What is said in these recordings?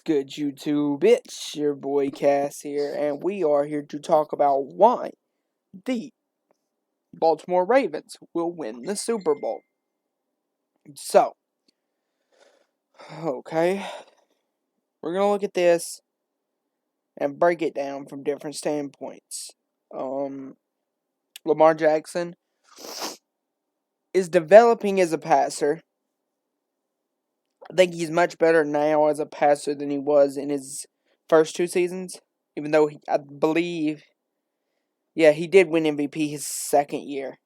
good, YouTube? It's your boy Cass here, and we are here to talk about why the Baltimore Ravens will win the Super Bowl. So, okay, we're going to look at this and break it down from different standpoints. Lamar Jackson is developing as a passer. I think he's much better now as a passer than he was in his first two seasons, even though I believe he did win MVP his second year.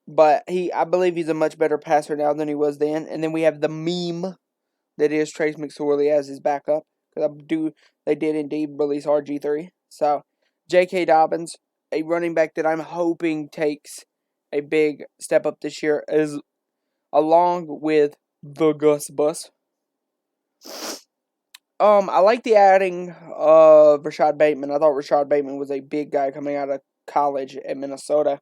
But I believe he's a much better passer now than he was then. And then we have the meme that is Trace McSorley as his backup. Because they did indeed release RG3. So, J.K. Dobbins, a running back that I'm hoping takes a big step up this year, along with the Gus Bus. I like the adding of Rashad Bateman. I thought Rashad Bateman was a big guy coming out of college at Minnesota.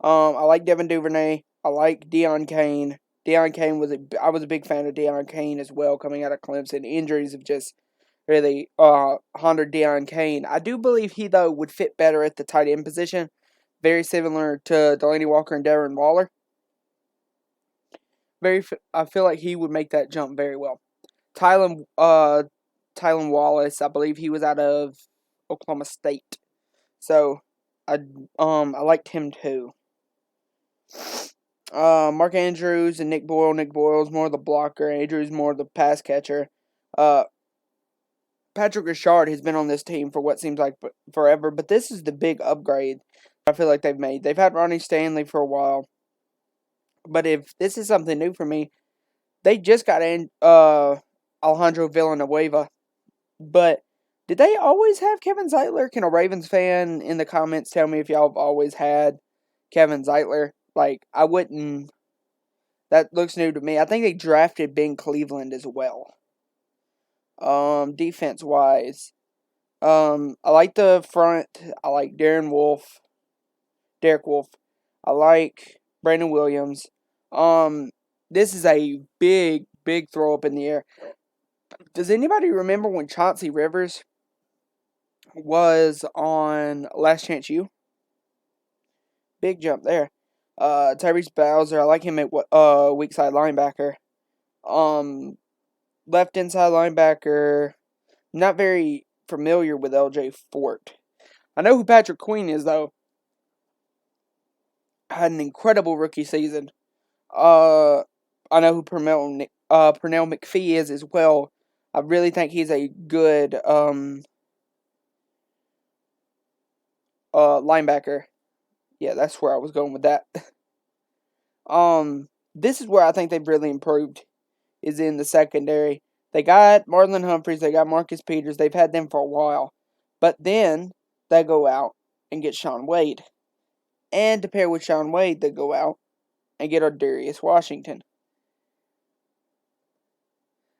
I like Devin Duvernay. I like Deion Kane. Deion Kane I was a big fan of Deion Kane as well coming out of Clemson. Injuries have just really hindered Deion Kane. I do believe he, though, would fit better at the tight end position. Very similar to Delaney Walker and Darren Waller. I feel like he would make that jump very well. Tylan Wallace, I believe he was out of Oklahoma State. So, I liked him too. Mark Andrews and Nick Boyle. Nick Boyle's more of the blocker. Andrews more of the pass catcher. Patrick Ricard has been on this team for what seems like forever, but this is the big upgrade I feel like they've made. They've had Ronnie Stanley for a while, but if this is something new for me, they just got in Alejandro Villanueva, but did they always have Kevin Zeitler? Can a Ravens fan in the comments tell me if y'all have always had Kevin Zeitler? Like, I wouldn't. That looks new to me. I think they drafted Ben Cleveland as well. Defense-wise, I like the front. I like Derek Wolfe. I like Brandon Williams. This is a big throw up in the air. Does anybody remember when Chauncey Rivers was on Last Chance U? Big jump there. Tyrese Bowser, I like him at weak side linebacker. Left inside linebacker, not very familiar with LJ Fort. I know who Patrick Queen is, though. Had an incredible rookie season. I know who Pernell McPhee is as well. I really think he's a good linebacker. Yeah, that's where I was going with that. This is where I think they've really improved, is in the secondary. They got Marlon Humphreys, they got Marcus Peters, they've had them for a while. But then they go out and get Shaun Wade. And to pair with Shaun Wade, they go out and get Darius Washington.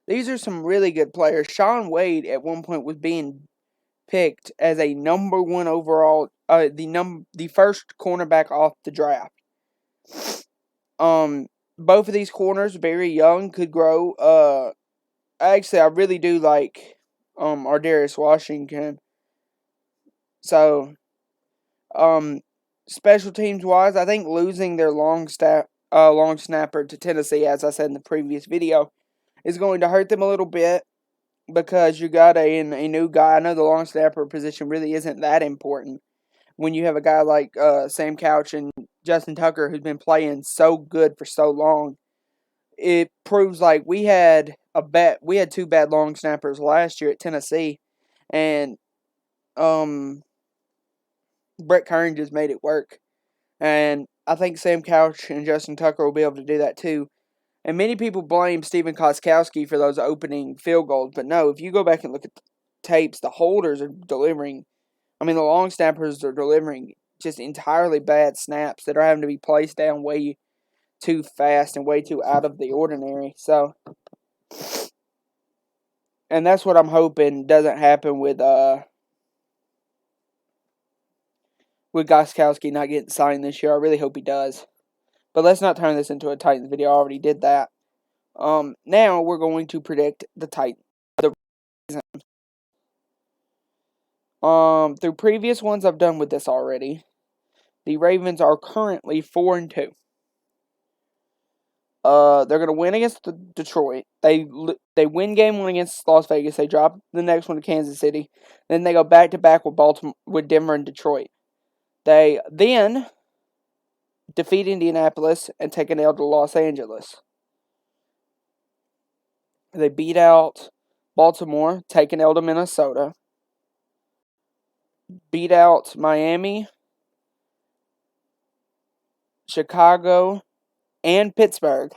These are some really good players. Shaun Wade at one point was being picked as a number one overall, the first cornerback off the draft. Both of these corners, very young, could grow. Actually, I really do like Darius Washington. So, special teams wise, I think losing their long snapper to Tennessee, as I said in the previous video, is going to hurt them a little bit because you got a new guy. I know the long snapper position really isn't that important when you have a guy like Sam Couch and Justin Tucker who's been playing so good for so long. It proves like we had two bad long snappers last year at Tennessee, and Brett Kern just made it work. And I think Sam Couch and Justin Tucker will be able to do that too. And many people blame Stephen Koskowski for those opening field goals, but no, if you go back and look at the tapes, the holders are delivering. I mean, the long snappers are delivering just entirely bad snaps that are having to be placed down way too fast and way too out of the ordinary. So, and that's what I'm hoping doesn't happen with Goskowski not getting signed this year. I really hope he does. But let's not turn this into a Titans video. I already did that. Now we're going to predict the Titans. Through previous ones I've done with this already. The Ravens are currently 4-2. They're gonna win against Detroit. They win game one against Las Vegas. They drop the next one to Kansas City. Then they go back to back with Baltimore, with Denver and Detroit. They then defeat Indianapolis and take an L to Los Angeles. They beat out Baltimore, take an L to Minnesota. Beat out Miami, Chicago, and Pittsburgh.